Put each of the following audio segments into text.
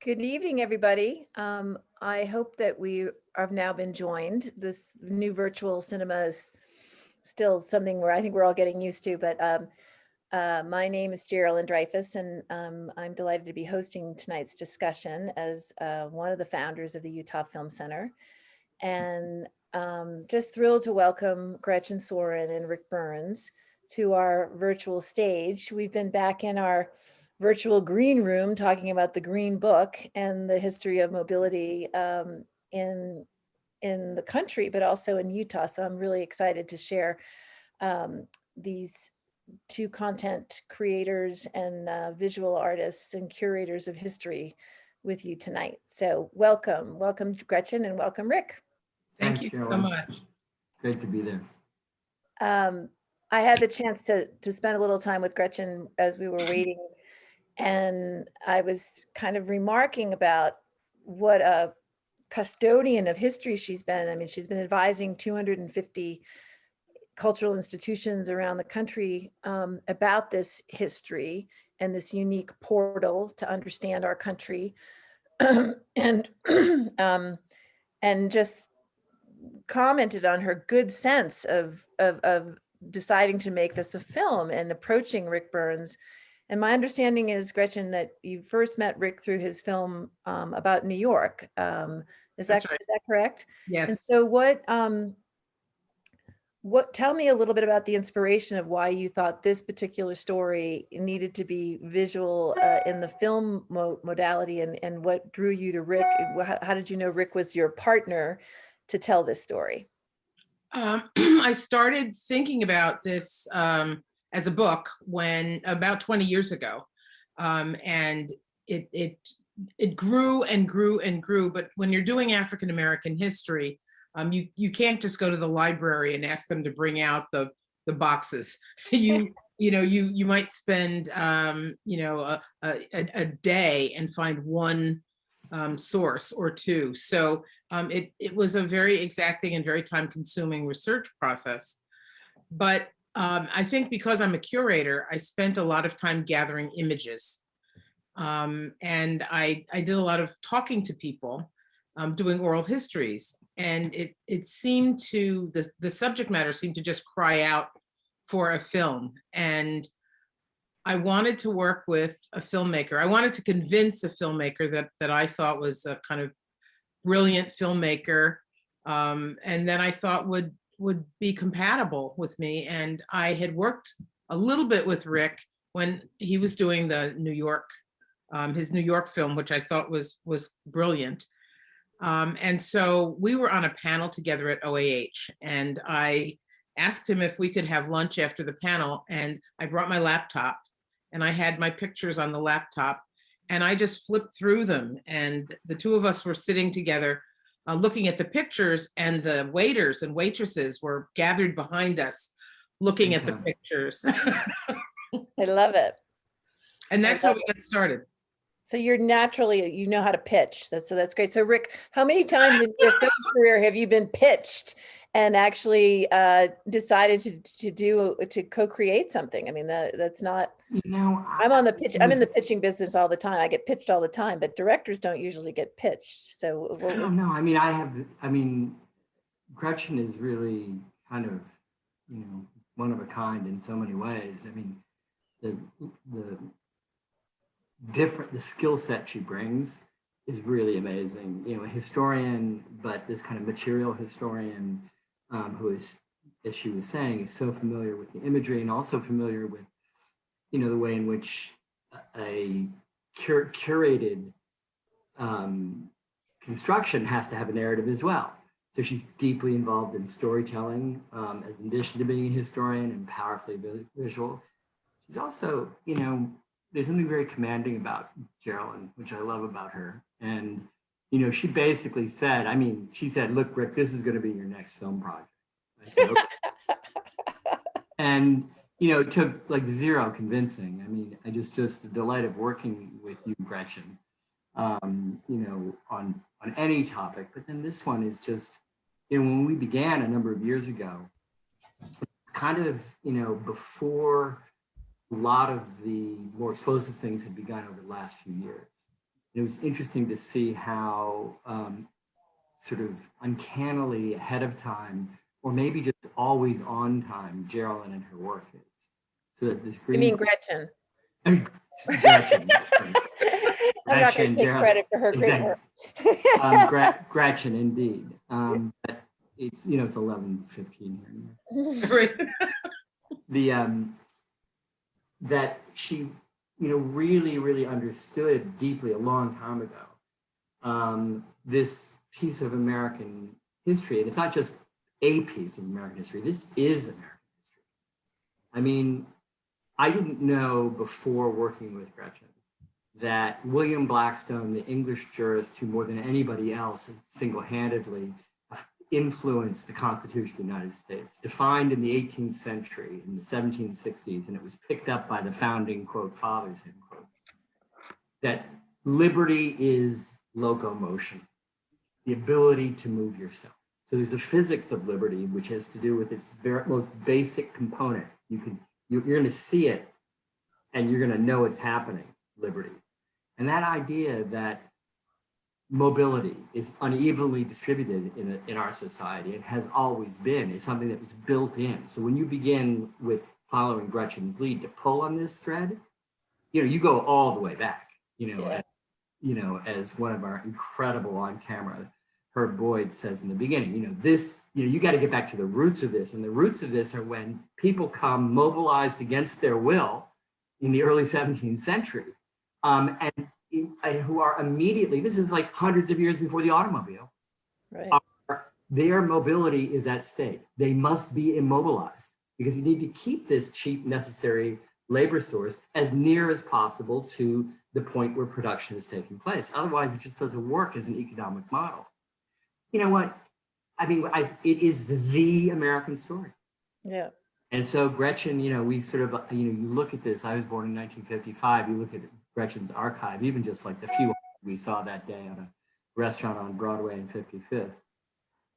Good evening, everybody. I hope that we have now been joined. This new virtual cinema is still something where I think we're all getting used to, but my name is Geralyn Dreyfous, and I'm delighted to be hosting tonight's discussion as one of the founders of the Utah Film Center. And just thrilled to welcome Gretchen Sorin and Ric Burns to our virtual stage. We've been back in our virtual green room talking about the Green Book and the history of mobility in the country, but also in Utah. So I'm really excited to share these two content creators and visual artists and curators of history with you tonight. So welcome Gretchen, and welcome Ric. Thank you so much. Great to be there. I had the chance to spend a little time with Gretchen as we were waiting, and I was kind of remarking about what a custodian of history she's been. I mean, she's been advising 250 cultural institutions around the country about this history and this unique portal to understand our country, and just commented on her good sense of deciding to make this a film and approaching Ric Burns. And my understanding is, Gretchen, that you first met Ric through his film about New York. Is that correct? Yes. And so tell me a little bit about the inspiration of why you thought this particular story needed to be visual in the film modality, and what drew you to Ric? How did you know Ric was your partner to tell this story? I started thinking about this as a book when about 20 years ago, and it grew and grew and grew. But when you're doing African American history, you can't just go to the library and ask them to bring out the boxes. You might spend a day and find one source or two. So it was a very exacting and very time-consuming research process. But I think because I'm a curator, I spent a lot of time gathering images. And I did a lot of talking to people, doing oral histories. And it seemed to, the subject matter seemed to just cry out for a film. And I wanted to work with a filmmaker. I wanted to convince a filmmaker that I thought was a kind of brilliant filmmaker, and then I thought would be compatible with me. And I had worked a little bit with Ric when he was doing the New York, his New York film, which I thought was brilliant. And so we were on a panel together at OAH, and I asked him if we could have lunch after the panel, and I brought my laptop, and I had my pictures on the laptop, and I just flipped through them. And the two of us were sitting together looking at the pictures, and the waiters and waitresses were gathered behind us looking at the pictures. I love it. And that's how we got started. So you're naturally, you know how to pitch. That's great. So Ric, how many times in your film career have you been pitched and actually decided to co-create something? I mean, that's not, I'm on the pitch. I'm in the pitching business all the time. I get pitched all the time, but directors don't usually get pitched. So no, I mean, Gretchen is really kind of, one of a kind in so many ways. I mean, the skill set she brings is really amazing. A historian, but this kind of material historian who is, as she was saying, is so familiar with the imagery and also familiar with, the way in which a curated construction has to have a narrative as well. So she's deeply involved in storytelling, as in addition to being a historian and powerfully visual. She's also, there's something very commanding about Geralyn, which I love about her. And, she basically said, she said, look, Ric, this is going to be your next film project. I said, okay. And, it took like zero convincing. I just the delight of working with you, Gretchen, on any topic. But then this one is just, when we began a number of years ago, kind of, before a lot of the more explosive things had begun over the last few years. It was interesting to see how sort of uncannily ahead of time, or maybe just always on time, Geralyn and her work is. So that this You green mean book, Gretchen? I mean, Gretchen, I'm not going Gretchen, to take Geralyn, credit for her great exactly. work. Gretchen, indeed. But it's, you know, it's 11:15 here. Right. The that she, you know, really, really understood deeply a long time ago this piece of American history. And it's not just a piece of American history. This is American history. I mean, I didn't know before working with Gretchen that William Blackstone, the English jurist who more than anybody else has single-handedly influenced the Constitution of the United States, defined in the 18th century, in the 1760s, and it was picked up by the founding, quote, fathers, end quote, that liberty is locomotion, the ability to move yourself. So there's a physics of liberty, which has to do with its very most basic component. You're going to see it, and you're going to know it's happening, liberty. And that idea that mobility is unevenly distributed in our society, and has always been, is something that was built in. So when you begin with following Gretchen's lead to pull on this thread, you know, you go all the way back, you know, as one of our incredible on-camera Herb Boyd says in the beginning, you know, this, you know, you got to get back to the roots of this. And the roots of this are when people come mobilized against their will in the early 17th century, and who are immediately, this is like hundreds of years before the automobile, Right. Their mobility is at stake. They must be immobilized because you need to keep this cheap, necessary labor source as near as possible to the point where production is taking place. Otherwise, it just doesn't work as an economic model. You know what? I mean, it is the American story. Yeah. And so Gretchen, you know, we sort of, you know, you look at this, I was born in 1955, you look at Gretchen's archive, even just like the few we saw that day at a restaurant on Broadway and 55th.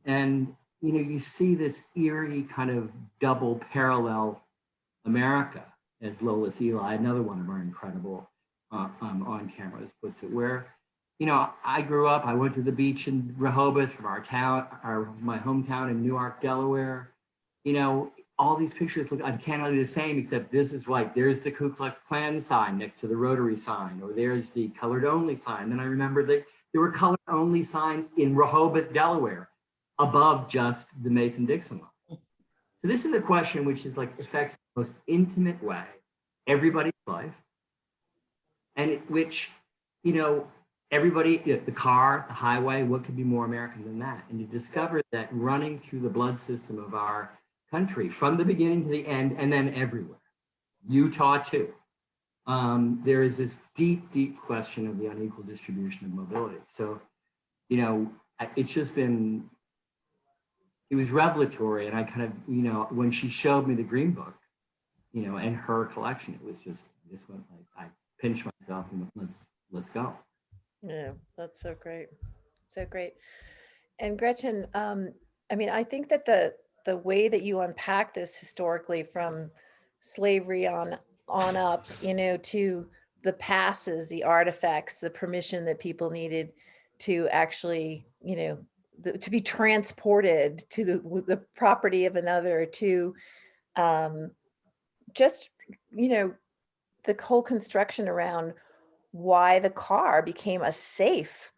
And, you know, you see this eerie kind of double parallel America, as Lois Eli, another one of our incredible on cameras, puts it, where, you know, I grew up, I went to the beach in Rehoboth from our town, my hometown in Newark, Delaware. You know, all these pictures look uncannily the same, except this is like, there's the Ku Klux Klan sign next to the Rotary sign, or there's the colored only sign. Then I remember that there were colored only signs in Rehoboth, Delaware, above just the Mason-Dixon line. So this is a question which is like affects the most intimate way everybody's life, and which, you know, everybody, the car, the highway, what could be more American than that? And you discover that running through the blood system of our country from the beginning to the end, and then everywhere, Utah too, there is this deep, deep question of the unequal distribution of mobility. So, you know, it's just been, it was revelatory. And I kind of, you know, when she showed me the Green Book, you know, and her collection, it was just, this went like, I pinched myself and let's go. Yeah, that's so great. So great. And Gretchen, I mean, I think that the way that you unpack this historically from slavery on up, you know, to the passes, the artifacts, the permission that people needed to actually, you know, to be transported to the property of another, to just, you know, the whole construction around why the car became a safe,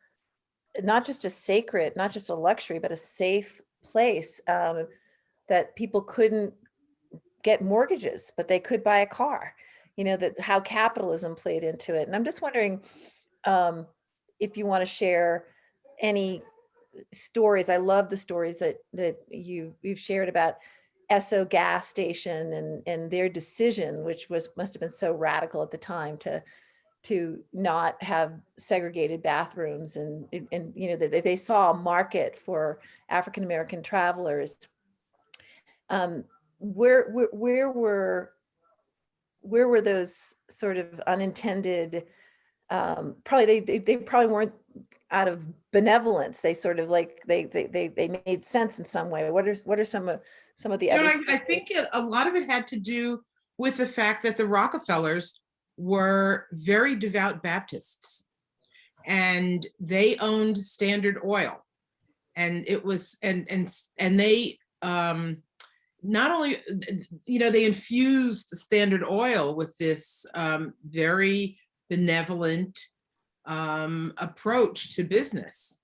not just a sacred, not just a luxury, but a safe place, that people couldn't get mortgages, but they could buy a car, you know, that how capitalism played into it. And I'm just wondering if you want to share any stories. I love the stories that you've shared about Esso gas station and their decision, which must have been so radical at the time to not have segregated bathrooms, and you know, that they saw a market for African-American travelers. Where were those sort of unintended, probably they probably weren't out of benevolence. They sort of like they made sense in some way. What are some of the You know, other I think a lot of it had to do with the fact that the Rockefellers were very devout Baptists. and they owned Standard Oil. And it was, and they, not only, they infused Standard Oil with this very benevolent approach to business.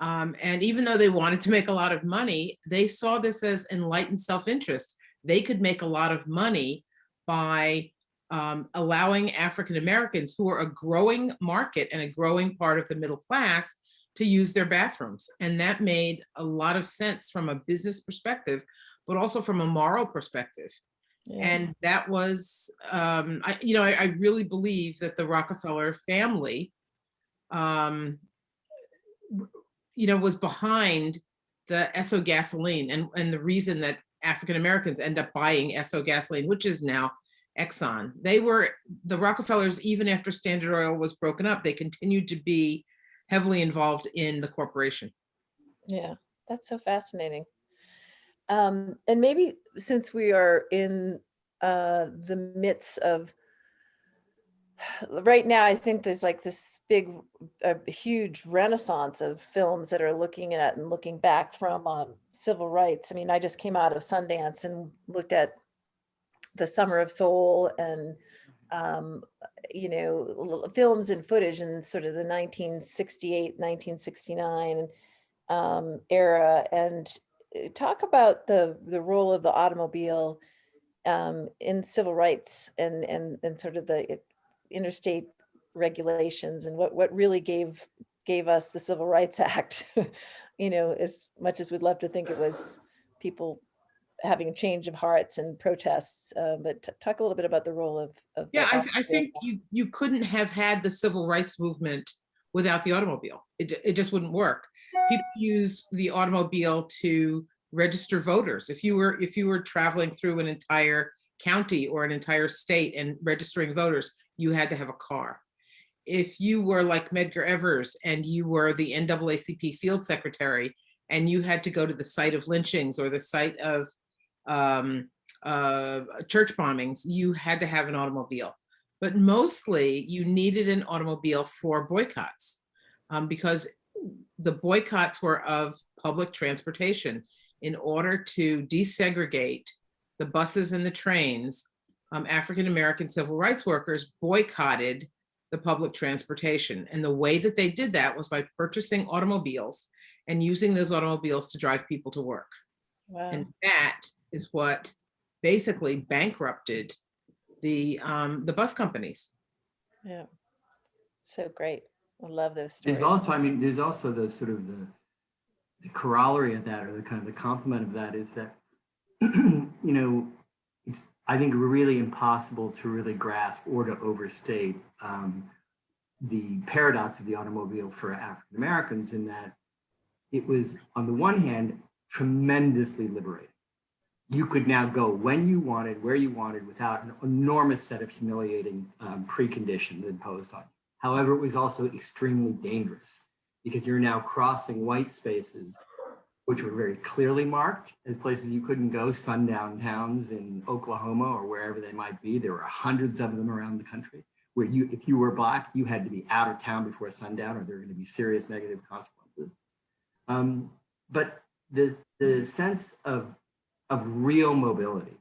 And even though they wanted to make a lot of money, they saw this as enlightened self-interest. They could make a lot of money by allowing African Americans, who are a growing market and a growing part of the middle class, to use their bathrooms. And that made a lot of sense from a business perspective, but also from a moral perspective. Yeah. And that was, I really believe that the Rockefeller family, was behind the Esso gasoline, and the reason that African Americans end up buying Esso gasoline, which is now Exxon. They were, the Rockefellers, even after Standard Oil was broken up, they continued to be heavily involved in the corporation. Yeah, that's so fascinating. And maybe since we are in the midst of, right now, I think there's like this big, huge renaissance of films that are looking at and looking back from civil rights. I mean, I just came out of Sundance and looked at The Summer of Soul and films and footage in sort of the 1968, 1969 era, and talk about the role of the automobile in civil rights and sort of the interstate regulations, and what really gave us the Civil Rights Act. As much as we'd love to think it was people having a change of hearts and protests, but talk a little bit about the role of yeah, I think you couldn't have had the civil rights movement without the automobile. It just wouldn't work. People used the automobile to register voters. If you were traveling through an entire county or an entire state and registering voters, you had to have a car. If you were like Medgar Evers and you were the NAACP field secretary and you had to go to the site of lynchings or the site of church bombings, you had to have an automobile. But mostly you needed an automobile for boycotts, because the boycotts were of public transportation. In order to desegregate the buses and the trains, African American civil rights workers boycotted the public transportation. And the way that they did that was by purchasing automobiles and using those automobiles to drive people to work. Wow. And that is what basically bankrupted the bus companies. Yeah, so great. I love those stories. There's also the sort of the corollary of that, or the kind of the complement of that, is that it's, I think, really impossible to really grasp or to overstate the paradox of the automobile for African Americans, in that it was, on the one hand, tremendously liberating. You could now go when you wanted, where you wanted, without an enormous set of humiliating preconditions imposed on you. However, it was also extremely dangerous, because you're now crossing white spaces, which were very clearly marked as places you couldn't go, sundown towns in Oklahoma or wherever they might be. There were hundreds of them around the country, where if you were Black, you had to be out of town before sundown, or there were going to be serious negative consequences. But the sense of real mobility,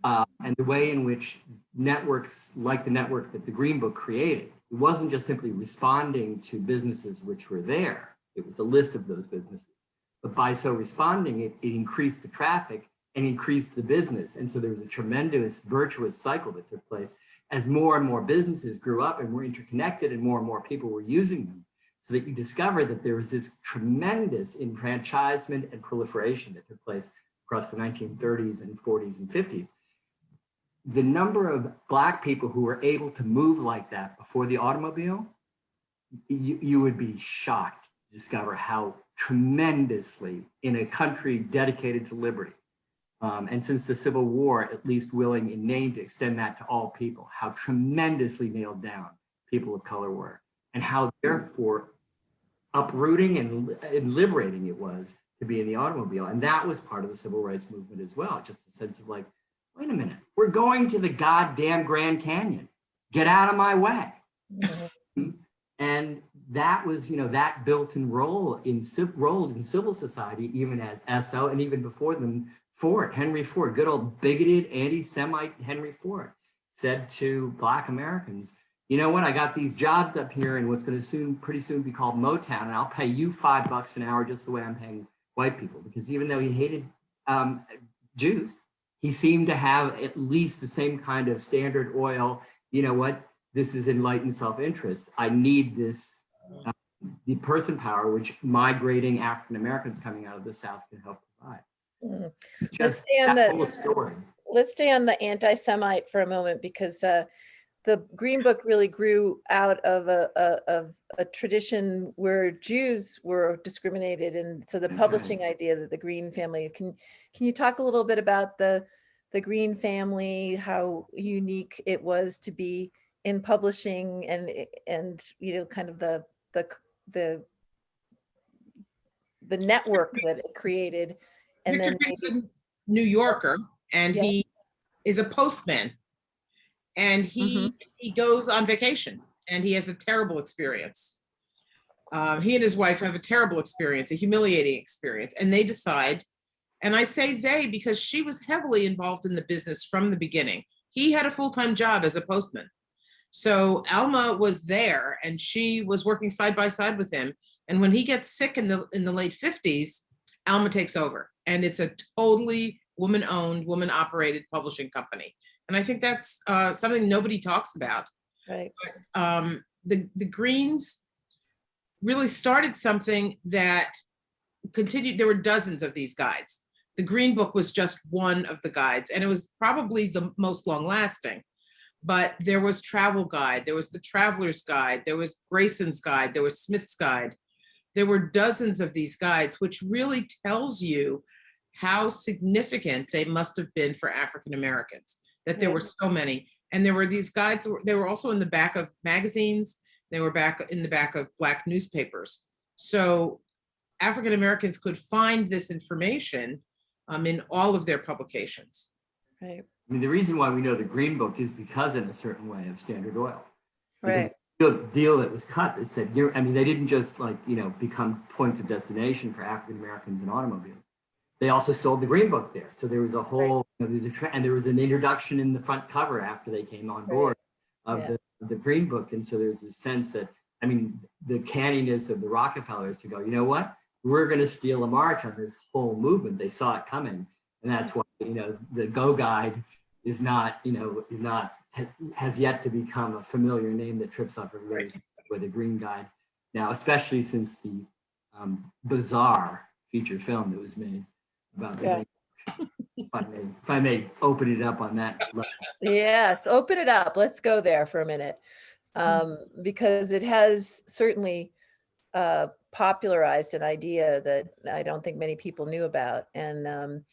and the way in which networks like the network that the Green Book created, it wasn't just simply responding to businesses which were there. It was a list of those businesses. But by so responding, it increased the traffic and increased the business. And so there was a tremendous virtuous cycle that took place as more and more businesses grew up and were interconnected, and more people were using them, so that you discover that there was this tremendous enfranchisement and proliferation that took place across the 1930s and 40s and 50s. The number of Black people who were able to move like that before the automobile, you would be shocked to discover how tremendously, in a country dedicated to liberty, and since the Civil War, at least willing in name to extend that to all people, how tremendously nailed down people of color were, and how therefore uprooting and liberating it was to be in the automobile. And that was part of the civil rights movement as well. Just a sense of like, wait a minute, we're going to the goddamn Grand Canyon. Get out of my way. Mm-hmm. And that was, that built-in role in civil society, even as SO, and even before them, Henry Ford, good old bigoted anti-Semite Henry Ford, said to Black Americans, you know what, I got these jobs up here in what's going to pretty soon be called Motown, and I'll pay you $5 an hour just the way I'm paying white people. Because even though he hated Jews, he seemed to have at least the same kind of Standard Oil, you know what, this is enlightened self-interest. I need this, the person power, which migrating African Americans coming out of the South can help provide. It's just that whole story. Let's stay on the anti-Semite for a moment, because the Green Book really grew out of a tradition where Jews were discriminated, and so the publishing idea that the Green family, can you talk a little bit about the Green family, how unique it was to be in publishing, and kind of the network that it created, and Victor then is a New Yorker, and Yeah. he is a postman, and he goes on vacation, and he has a terrible experience. He and his wife have a terrible experience, a humiliating experience, and they decide, and I say they because she was heavily involved in the business from the beginning. He had a full-time job as a postman. So Alma was there, and she was working side by side with him. And when he gets sick in the late 50s, Alma takes over, and it's a totally woman-owned, woman-operated publishing company. And I think that's something nobody talks about. Right. But, the Greens really started something that continued. There were dozens of these guides. The Green Book was just one of the guides, and it was probably the most long-lasting. But there was Travel Guide, there was the Traveler's Guide, there was Grayson's Guide, there was Smith's Guide. There were dozens of these guides, which really tells you how significant they must have been for African Americans, that there were so many. And there were these guides, they were also in the back of magazines, they were back in the back of Black newspapers. So African Americans could find this information in all of their publications. Right. I mean, the reason why we know the Green Book is because, in a certain way, of Standard Oil. Right. The deal that was cut that said, they didn't just become points of destination for African Americans in automobiles. They also sold the Green Book there. So there was a whole, and there was an introduction in the front cover after they came on board of the Green Book. And so there's a sense that, the canniness of the Rockefellers to go, you know what, we're going to steal a march on this whole movement. They saw it coming. And that's why, the Go Guide is not, has yet to become a familiar name that trips off everybody with the Green Guide now, especially since the bizarre feature film that was made about the if I may open it up on that level. Yes, open it up. Let's go there for a minute, because it has certainly popularized an idea that I don't think many people knew about. And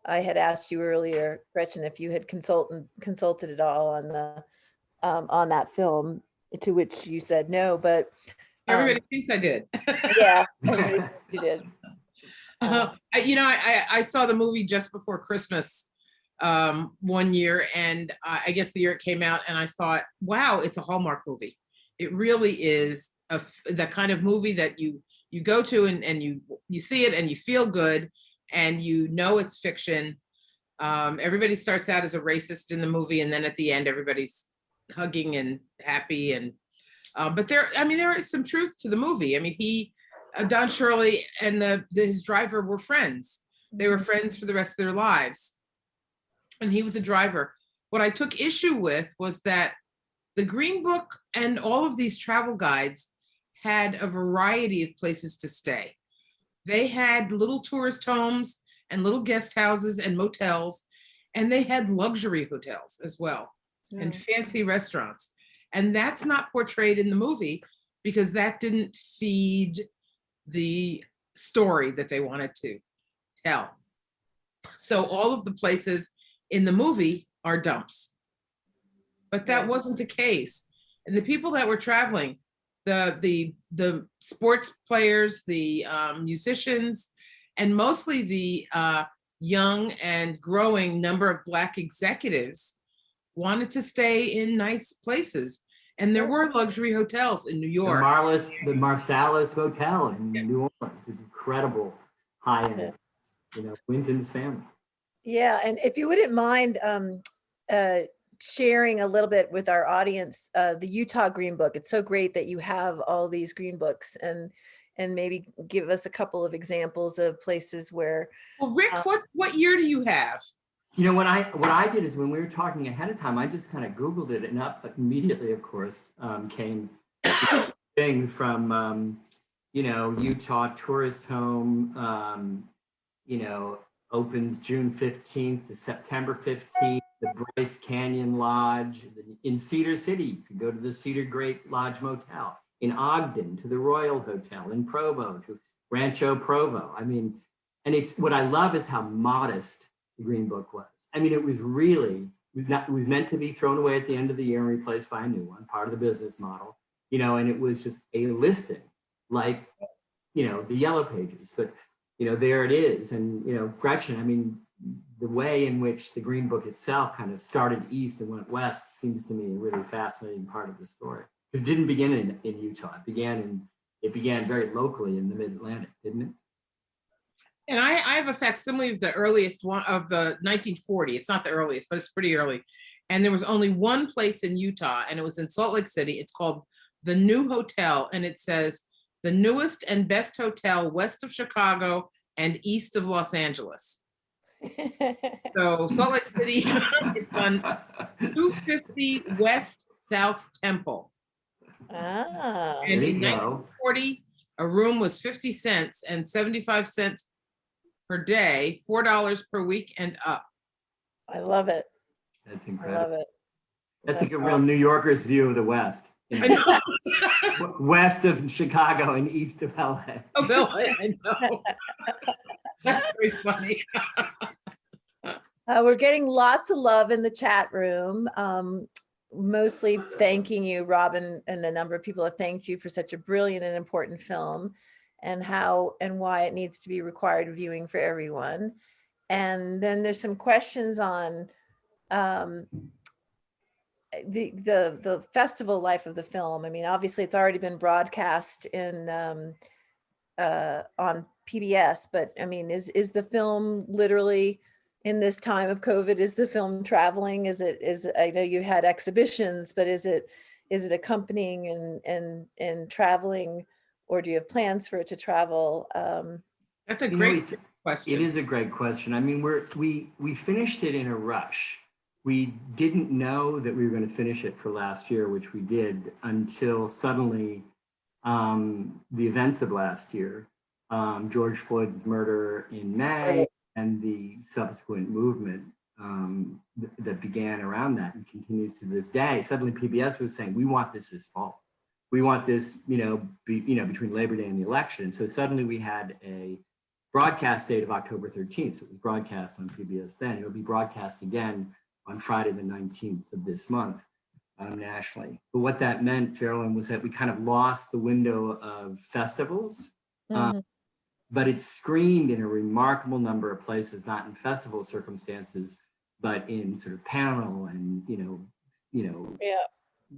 I had asked you earlier, Gretchen, if you had consulted at all on that film, to which you said no, but Everybody thinks I did. yeah, everybody thinks you did. I saw the movie just before Christmas one year, and I guess the year it came out, and I thought, wow, it's a Hallmark movie. It really is the kind of movie that you go to and you see it and you feel good, and it's fiction. Everybody starts out as a racist in the movie, and then at the end, everybody's hugging and happy. And but there is some truth to the movie. Don Shirley and his driver were friends. They were friends for the rest of their lives, and he was a driver. What I took issue with was that the Green Book and all of these travel guides had a variety of places to stay. They had little tourist homes and little guest houses and motels, and they had luxury hotels as well, and fancy restaurants. And that's not portrayed in the movie because that didn't feed the story that they wanted to tell. So all of the places in the movie are dumps, but that wasn't the case. And the people that were traveling, the sports players, the musicians, and mostly the young and growing number of Black executives wanted to stay in nice places. And there were luxury hotels in New The York. Marsalis Hotel in New Orleans. It's incredible high-end, Winton's family. Yeah, and if you wouldn't mind sharing a little bit with our audience, the Utah Green Book. It's so great that you have all these green books, and maybe give us a couple of examples of places where. Well, Rick, what year do you have? What I did is, when we were talking ahead of time, I just kind of Googled it, and up immediately, of course, came thing from Utah Tourist Home, opens June 15th to September 15th. The Bryce Canyon Lodge in Cedar City. You can go to the Cedar Great Lodge Motel. In Ogden, to the Royal Hotel. In Provo, to Rancho Provo. I mean, and it's, what I love is how modest the Green Book was. I mean, it was meant to be thrown away at the end of the year and replaced by a new one, part of the business model, and it was just a listing like, the Yellow Pages, but, there it is. And, Gretchen, I mean, the way in which the Green Book itself kind of started east and went west seems to me a really fascinating part of the story. Because it didn't begin in Utah. It began very locally in the Mid-Atlantic, didn't it? And I have a facsimile of the earliest one of the 1940. It's not the earliest, but it's pretty early. And there was only one place in Utah, and it was in Salt Lake City. It's called the New Hotel, and it says, the newest and best hotel west of Chicago and east of Los Angeles. So Salt Lake City, it's on 250 West South Temple. Ah. And in 1940, a room was 50 cents and 75 cents per day, $4 per week and up. I love it. That's incredible. I love it. That's like a real New Yorker's view of the West. West of Chicago and east of LA. Oh, Bill, I know. That's very funny. We're getting lots of love in the chat room. Mostly thanking you, Robin, and a number of people have thanked you for such a brilliant and important film, and how and why it needs to be required viewing for everyone. And then there's some questions on the festival life of the film. I mean, obviously it's already been broadcast in on PBS, but I mean, is the film literally, in this time of COVID, is the film traveling? Is I know you had exhibitions, but is it accompanying and traveling, or do you have plans for it to travel? That's a great question. It is a great question. I mean, we finished it in a rush. We didn't know that we were going to finish it for last year, which we did, until suddenly the events of last year, George Floyd's murder in May, and the subsequent movement that began around that and continues to this day. Suddenly PBS was saying, we want this fall. We want this, between Labor Day and the election. And so suddenly we had a broadcast date of October 13th. So it was broadcast on PBS then. It'll be broadcast again on Friday the 19th of this month nationally. But what that meant, Geralyn, was that we kind of lost the window of festivals. But it's screened in a remarkable number of places, not in festival circumstances, but in sort of panel and,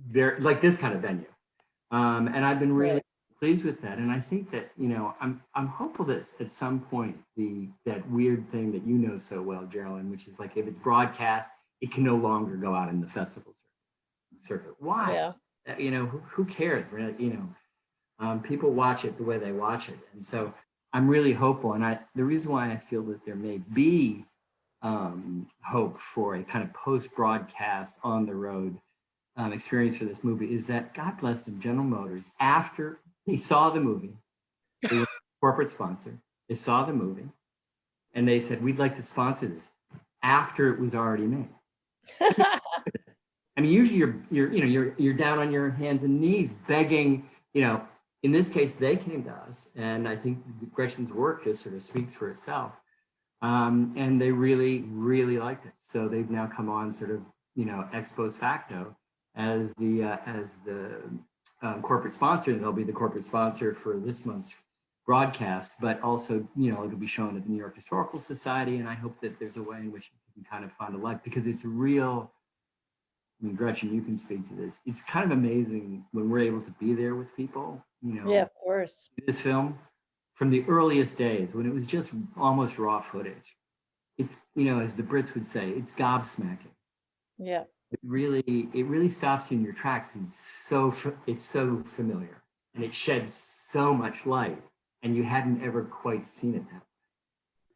very, like this kind of venue. And I've been really pleased with that. And I think that, I'm hopeful that at some point, that weird thing that you know so well, Geralyn, which is like, if it's broadcast, it can no longer go out in the festival circuit. Why? Yeah. Who cares? People watch it the way they watch it. And so I'm really hopeful, and the reason why I feel that there may be hope for a kind of post-broadcast on the road experience for this movie is that, God bless them, General Motors, after they saw the movie, they were a corporate sponsor, they saw the movie, and they said, we'd like to sponsor this after it was already made. I mean, usually you're down on your hands and knees begging, in this case, they came to us, and I think Gretchen's work just sort of speaks for itself. And they really, really liked it. So they've now come on sort of, ex post facto as the corporate sponsor. And they'll be the corporate sponsor for this month's broadcast, but also, it'll be shown at the New York Historical Society. And I hope that there's a way in which you can kind of find a life, because it's real and Gretchen, you can speak to this. It's kind of amazing when we're able to be there with people, Yeah, of course. this film from the earliest days when it was just almost raw footage. It's, as the Brits would say, it's gobsmacking. Yeah. It really stops you in your tracks. It's so familiar, and it sheds so much light, and you hadn't ever quite seen it that way.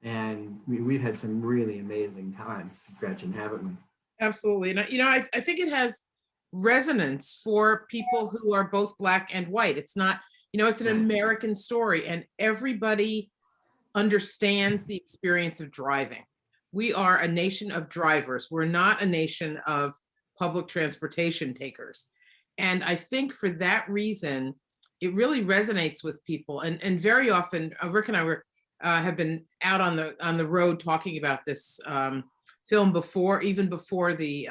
And we've had some really amazing times, Gretchen, haven't we? Absolutely. And I think it has resonance for people who are both Black and white. It's not, it's an American story, and everybody understands the experience of driving. We are a nation of drivers. We're not a nation of public transportation takers. And I think for that reason, it really resonates with people. And very often, Rick and I have been out on the road talking about this film even before the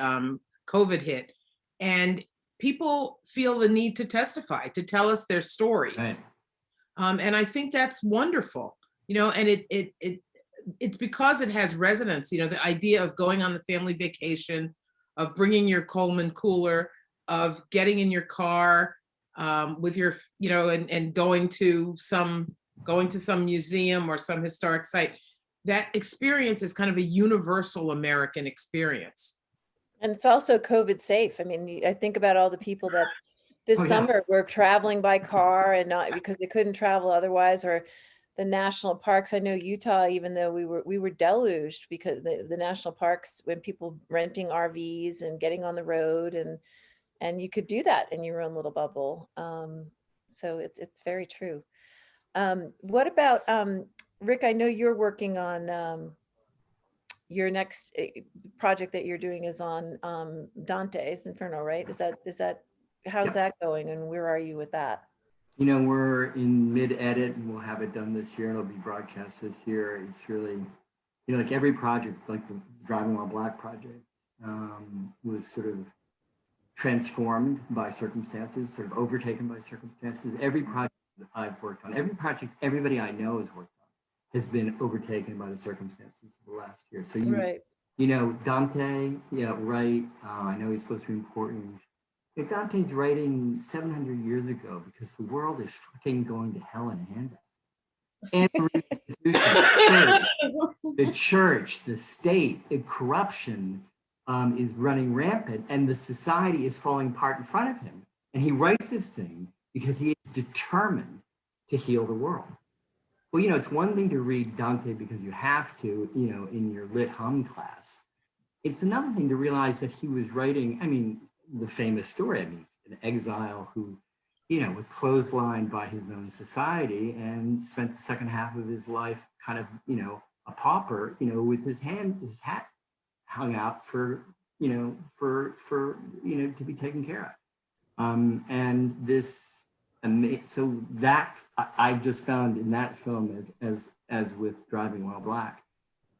COVID hit. And people feel the need to testify, to tell us their stories. Right. And I think that's wonderful, and it's because it has resonance, the idea of going on the family vacation, of bringing your Coleman cooler, of getting in your car with your, and going to some museum or some historic site. That experience is kind of a universal American experience. And it's also COVID safe. I mean, I think about all the people that this summer were traveling by car and not because they couldn't travel otherwise, or the national parks. I know Utah, even though we were deluged because the national parks, when people renting RVs and getting on the road, and you could do that in your own little bubble. So it's very true. What about Rick? I know you're working on your next project that you're doing is on Dante's Inferno, right? Is that how's that going, and where are you with that? We're in mid-edit, and we'll have it done this year, and it'll be broadcast this year. It's really, like every project, like the Driving While Black project, was sort of transformed by circumstances, sort of overtaken by circumstances. Every project that I've worked on, every project everybody I know has worked on, has been overtaken by the circumstances of the last year. So Dante, right. I know he's supposed to be important. Dante's writing 700 years ago because the world is fucking going to hell in a handbasket. Every institution, the church, the state, the corruption is running rampant, and the society is falling apart in front of him. And he writes this thing because he is determined to heal the world. Well, it's one thing to read Dante because you have to, in your lit hum class. It's another thing to realize that he was writing, the famous story, an exile who, was clotheslined by his own society and spent the second half of his life kind of, a pauper, with his hat hung out for to be taken care of. And this, so that I've just found in that film, as with Driving While Black,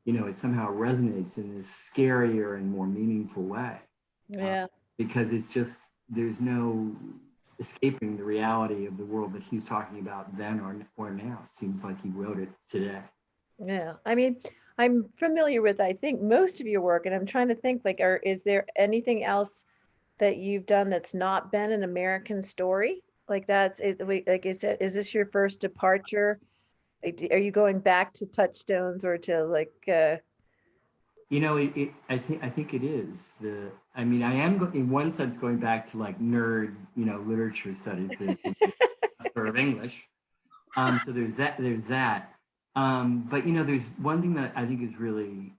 it somehow resonates in this scarier and more meaningful way. Yeah. Because it's just, there's no escaping the reality of the world that he's talking about then or now. It seems like he wrote it today. Yeah. I'm familiar with, I think, most of your work, and I'm trying to think, is there anything else that you've done that's not been an American story? Is this your first departure? Are you going back to touchstones or to I think it is. I am in one sense going back to nerd, literature studies, sort of English. So there's that. But there's one thing that I think is really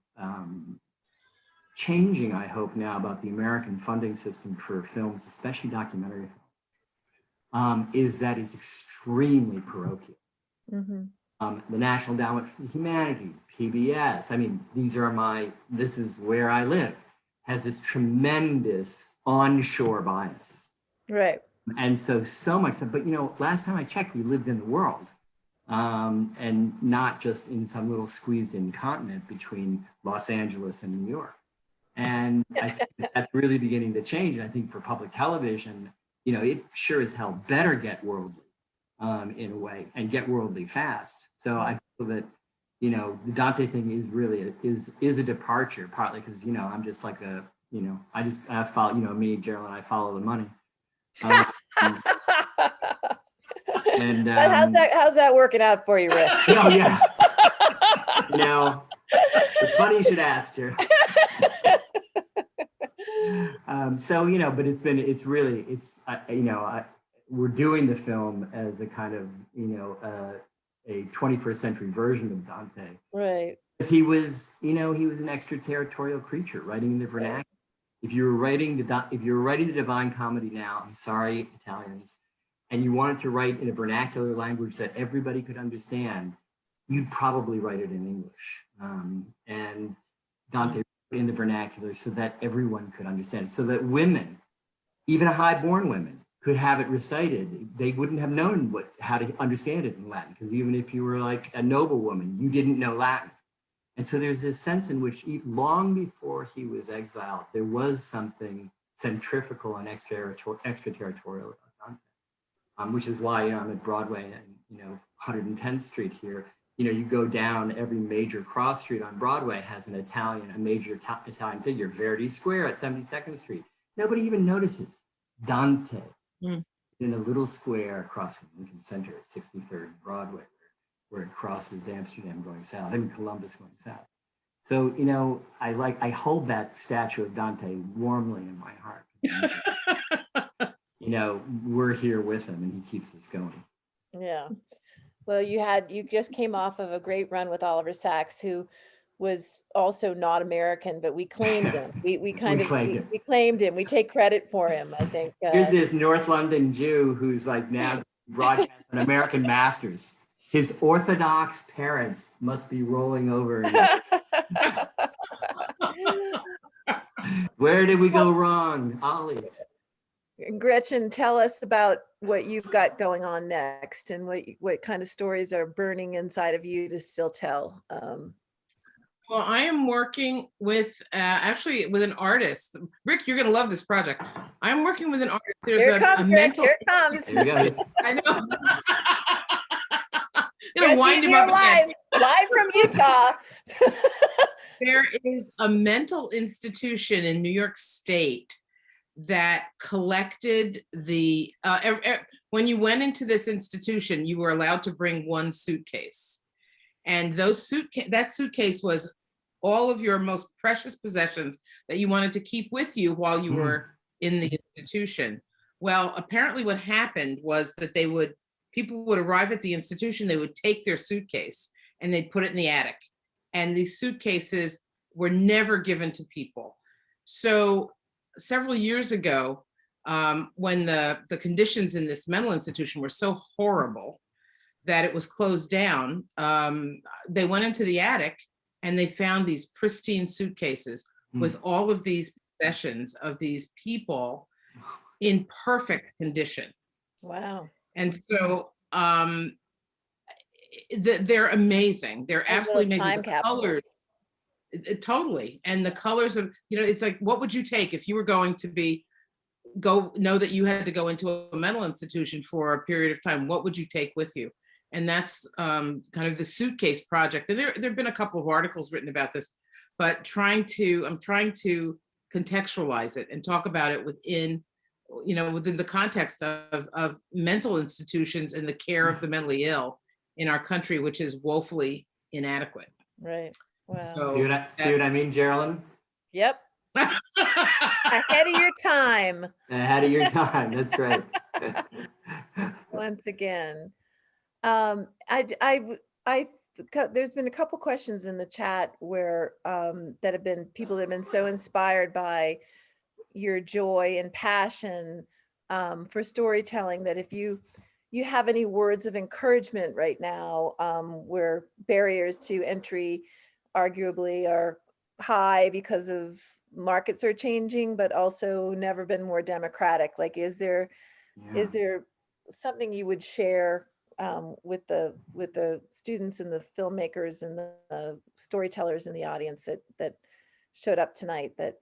changing, I hope now, about the American funding system for films, especially documentary film, is that it's extremely parochial. Mm-hmm. The National Endowment for the Humanities, PBS, this is where I live, has this tremendous onshore bias. Right. And so much, but last time I checked, we lived in the world, and not just in some little squeezed in continent between Los Angeles and New York. And I think that's really beginning to change. And I think for public television, it sure as hell better get worldly. In a way, and get worldly fast. So I feel that, the Dante thing is really is a departure, partly because, I'm just like a I follow, me, Geralyn, I follow the money. Um, and But how's that working out for you, Rick? oh yeah, it's funny you should ask, Jer. But we're doing the film as a kind of, a 21st century version of Dante. Right. He was an extraterritorial creature writing in the vernacular. If you were writing the Divine Comedy now, I'm sorry, Italians, and you wanted to write in a vernacular language that everybody could understand, you'd probably write it in English. And Dante wrote in the vernacular so that everyone could understand it, so that women, even high-born women, could have it recited. They wouldn't have known how to understand it in Latin, because even if you were like a noblewoman, you didn't know Latin. And so there's this sense in which long before he was exiled, there was something centrifugal and extraterritorial about Dante, which is why I'm at Broadway and 110th Street here. You go down, every major cross street on Broadway has a major Italian figure. Verdi Square at 72nd Street. Nobody even notices. Dante in a little square across from Lincoln Center at 63rd Broadway, where it crosses Amsterdam going south and Columbus going south. So, I hold that statue of Dante warmly in my heart. We're here with him and he keeps us going. Yeah. Well, you just came off of a great run with Oliver Sacks, who was also not American, but we claimed him. We claimed him. We take credit for him, I think. Here's this North London Jew who's like now broadcast on American Masters. His Orthodox parents must be rolling over. Where did we go wrong, Ollie? Gretchen, tell us about what you've got going on next, and what kind of stories are burning inside of you to still tell. Well, I am working with actually with an artist. Rick, you're going to love this project. I'm working with an artist. There's Here it comes. Here he goes. I know. Gonna wind him up live from Utah. There is a mental institution in New York State that collected the when you went into this institution, you were allowed to bring one suitcase, and that suitcase was all of your most precious possessions that you wanted to keep with you while you were in the institution. Well, apparently what happened was that people would arrive at the institution, they would take their suitcase and they'd put it in the attic. And these suitcases were never given to people. So several years ago, when the conditions in this mental institution were so horrible that it was closed down, they went into the attic and they found these pristine suitcases with all of these possessions of these people in perfect condition. Wow. And so they're amazing. They're absolutely amazing. The colors, totally. And the colors of, it's like, what would you take if you were going to know that you had to go into a mental institution for a period of time? What would you take with you? And that's kind of the suitcase project. And there have been a couple of articles written about this, but I'm trying to contextualize it and talk about it within the context of mental institutions and the care of the mentally ill in our country, which is woefully inadequate. Right. Wow. So, see what I mean, Geralyn? Yep. Ahead of your time. Ahead of your time. That's right. Once again, there's been a couple questions in the chat where that have been people that have been so inspired by your joy and passion for storytelling, that if you have any words of encouragement right now, where barriers to entry arguably are high because of markets are changing, but also never been more democratic. Like, is there something you would share with the students and the filmmakers and the storytellers in the audience that showed up tonight that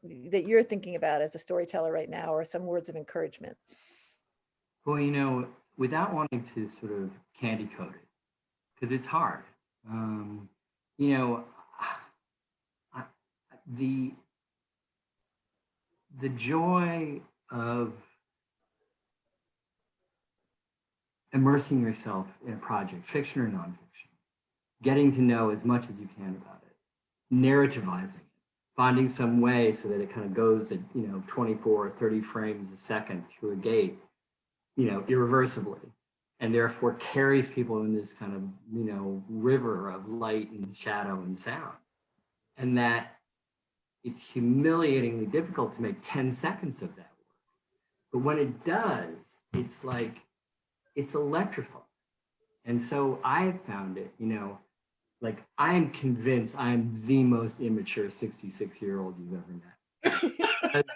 you're thinking about as a storyteller right now, or some words of encouragement? Well, without wanting to sort of candy coat it, the joy of immersing yourself in a project, fiction or nonfiction, getting to know as much as you can about it, narrativizing it, finding some way so that it kind of goes at 24 or 30 frames a second through a gate, irreversibly, and therefore carries people in this kind of river of light and shadow and sound, and that it's humiliatingly difficult to make 10 seconds of that work, but when it does, it's like it's electrifying. And so I have found it, like I am convinced I am the most immature 66-year-old you've ever met.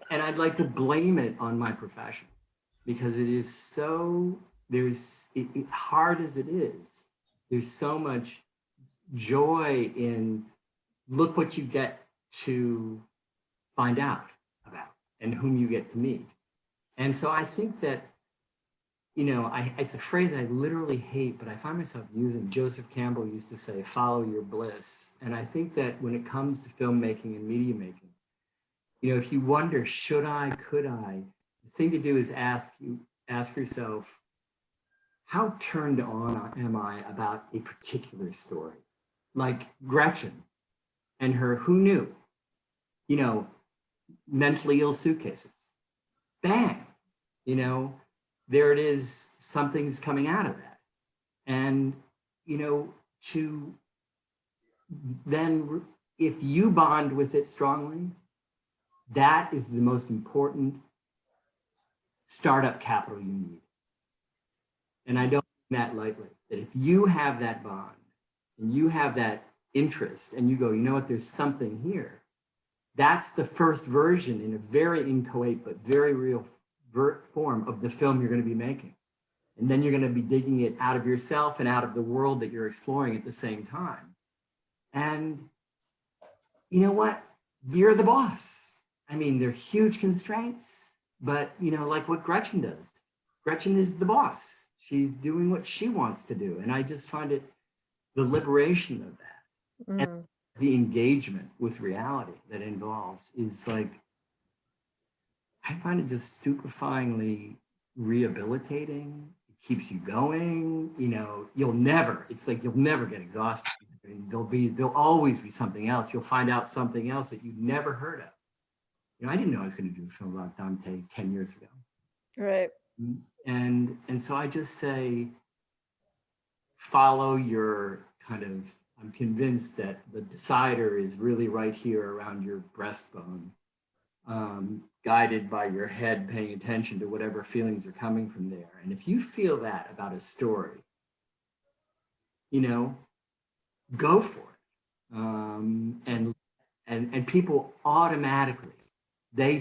And I'd like to blame it on my profession because it is so, hard as it is, there's so much joy in look what you get to find out about and whom you get to meet. And so I think that, it's a phrase I literally hate, but I find myself using. Joseph Campbell used to say, follow your bliss. And I think that when it comes to filmmaking and media making, if you wonder, should I, could I, the thing to do is ask yourself, how turned on am I about a particular story? Like Gretchen and her who knew, mentally ill suitcases. Bang, there it is, something's coming out of that. And, to then, if you bond with it strongly, that is the most important startup capital you need. And I don't mean that lightly, that if you have that bond and you have that interest and you go, you know what, there's something here, that's the first version in a very inchoate but very real form of the film you're going to be making. And then you're going to be digging it out of yourself and out of the world that you're exploring at the same time. And you know what? You're the boss. I mean, they're huge constraints, but like what Gretchen does. Gretchen is the boss. She's doing what she wants to do. And I just find it the liberation of that. And the engagement with reality that involves is like, I find it just stupefyingly rehabilitating. It keeps you going. You'll never get exhausted. I mean, there'll always be something else. You'll find out something else that you've never heard of. I didn't know I was going to do a film about Dante 10 years ago. Right. And so I just say, follow your kind of, I'm convinced that the decider is really right here around your breastbone, guided by your head paying attention to whatever feelings are coming from there. And if you feel that about a story, go for it. And people automatically, they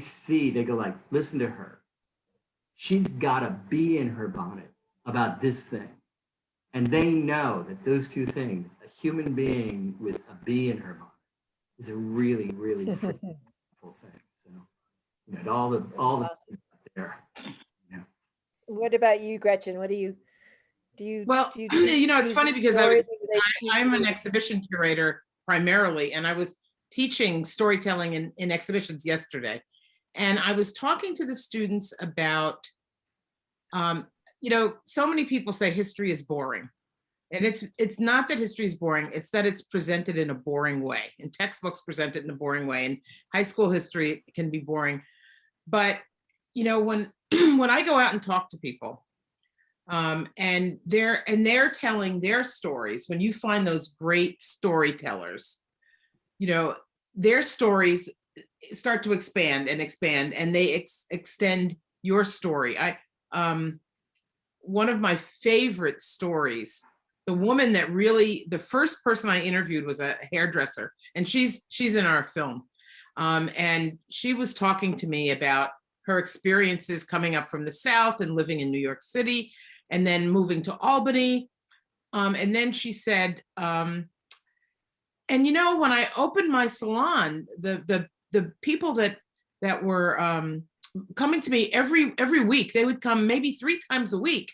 go like, listen to her. She's got a bee in her bonnet about this thing. And they know that those two things, a human being with a bee in her bonnet, is a really, really fruitful thing. So, all the things out there. Yeah. What about you, Gretchen? What do you? Well, it's funny because I'm an exhibition curator primarily, and I was teaching storytelling in exhibitions yesterday. And I was talking to the students about, so many people say history is boring. And it's not that history is boring, it's that it's presented in a boring way. And textbooks present it in a boring way. And high school history can be boring. But, when I go out and talk to people, and they're telling their stories, when you find those great storytellers, their stories start to expand, and they extend your story. One of my favorite stories, the first person I interviewed was a hairdresser, and she's in our film. And she was talking to me about her experiences coming up from the South and living in New York City, and then moving to Albany. And then she said, and when I opened my salon, the people that were coming to me every week, they would come maybe 3 times a week,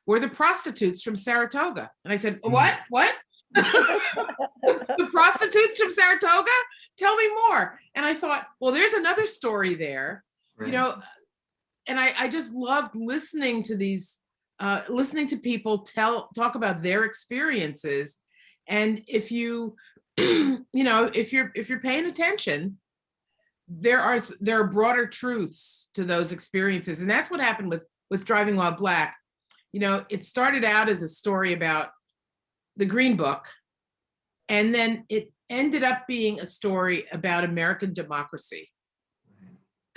were the prostitutes from Saratoga. And I said, what? The prostitutes from Saratoga? Tell me more. And I thought, well, there's another story there, Right. you know, and I just loved listening to these, listening to people talk about their experiences. And if you, you know, if you're paying attention, there are broader truths to those experiences. And that's what happened with Driving While Black. You know, it started out as a story about the Green Book, and then it ended up being a story about American democracy,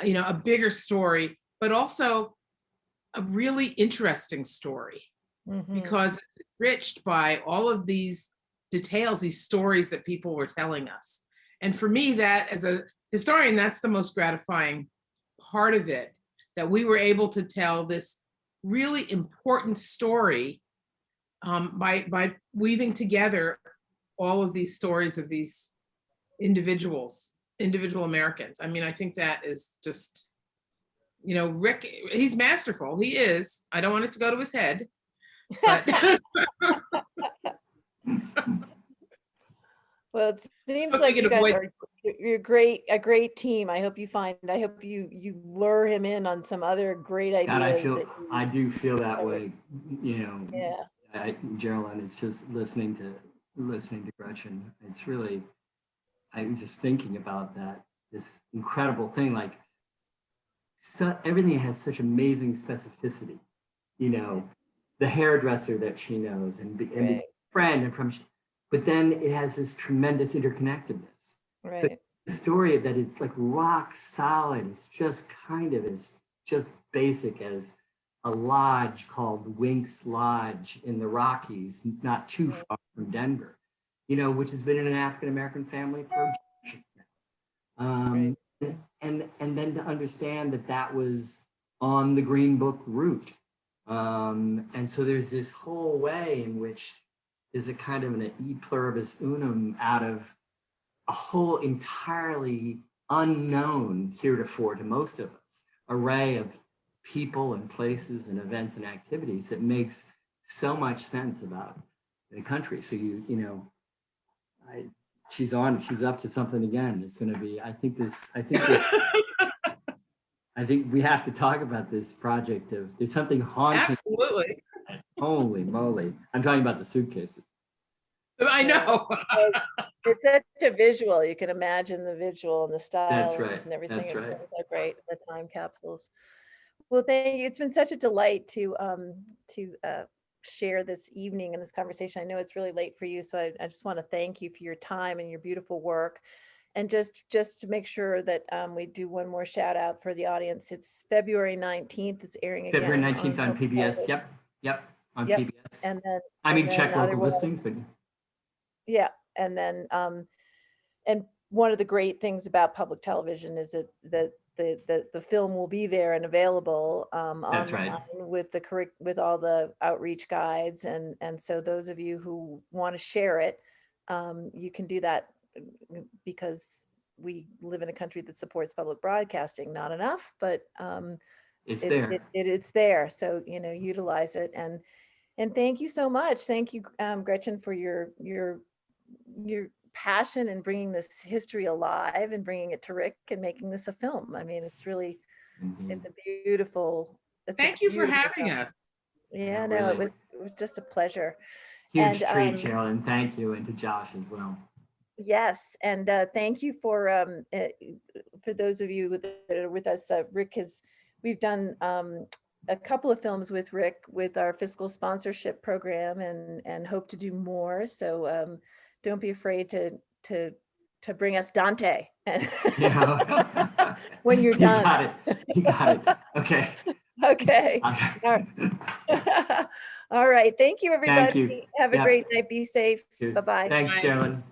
you know, a bigger story, but also a really interesting story because it's enriched by all of these details, these stories that people were telling us. And for me, that as a historian, that's the most gratifying part of it, that we were able to tell this really important story by weaving together all of these stories of these individual Americans. I mean, I think that is just, you know, Rick, he's masterful. He is. I don't want it to go to his head, but Well, it seems Hope we like can you guys avoid- you're a great team. I hope you lure him in on some other great ideas. God, I do feel that way, you know. Yeah. Geralyn, it's just listening to Gretchen. It's really, I was just thinking about that, this incredible thing, like everything has such amazing specificity, you know, the hairdresser that she knows and the friend and from, but then it has this tremendous interconnectedness. Right. So the story that it's like rock solid, it's just kind of as just basic as a lodge called Winks Lodge in the Rockies, not too far from Denver, you know, which has been in an African-American family for generations now. And then to understand that that was on the Green Book route. And so there's this whole way in which is a kind of an e pluribus unum out of a whole entirely unknown heretofore to most of us array of people and places and events and activities that makes so much sense about the country. So you know, she's up to something again. It's going to be, I think we have to talk about this project of, there's something haunting. Absolutely. Holy moly. I'm talking about the suitcases. I know. It's such a visual. You can imagine the visual and the styles and everything. That's it's right. so great, the time capsules. Well, thank you. It's been such a delight to share this evening and this conversation. I know it's really late for you, so I just want to thank you for your time and your beautiful work. And just to make sure that we do one more shout out for the audience. It's February 19th. It's airing again. February 19th on PBS. Yep. On PBS. And then check local listings, but yeah. And then and one of the great things about public television is that the film will be there and available That's online with all the outreach guides, and so those of you who want to share it, you can do that, because we live in a country that supports public broadcasting. Not enough, but it's there. It's there. So, you know, utilize it. And thank you so much. Thank you, Gretchen, for your passion in bringing this history alive and bringing it to Rick and making this a film. I mean, it's really, it's a beautiful. Thank you for having us. Yeah, no, really. it was just a pleasure. Huge treat, Geralyn. Thank you, and to Josh as well. Yes, and thank you for those of you that are with us. We've done a couple of films with Rick with our fiscal sponsorship program, and hope to do more. So don't be afraid to bring us Dante Yeah. when you're done. You got it. Okay. Okay. All right. Thank you, everybody. Thank you. Have a great night. Be safe. Cheers. Bye-bye. Thanks, Bye. Geralyn.